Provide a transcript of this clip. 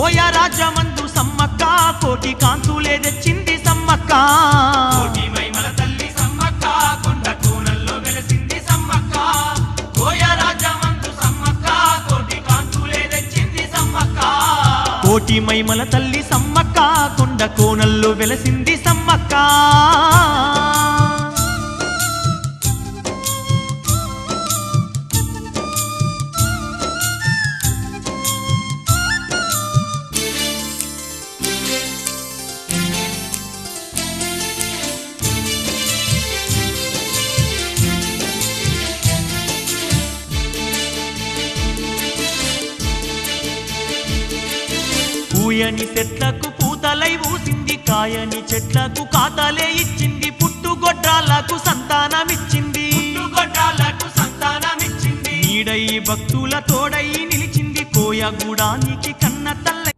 కోయ రాజ్యమందు సమ్మక్క కోటి కాంతులే తెచ్చింది సమ్మక్క కోటి మైమల తల్లి సమ్మక్క కొండ కోనల్లో వెలసింది సమ్మక్క కోయ రాజ్యమందు సమ్మక్క కోటి కాంతులే తెచ్చింది సమ్మక్క కోటి మైమల తల్లి సమ్మక్క కొండ కోనల్లో వెలసింది సమ్మక్క పూయని చెట్లకు పూతలై ఊసింది కాయని చెట్లకు కాతలే ఇచ్చింది పుట్టుగొడ్రాలకు సంతానమిచ్చింది పుట్టుగొడ్రాలకు సంతానమిచ్చింది నీడై భక్తుల తోడై నిలిచింది కోయగూడానికి కన్న తల్లై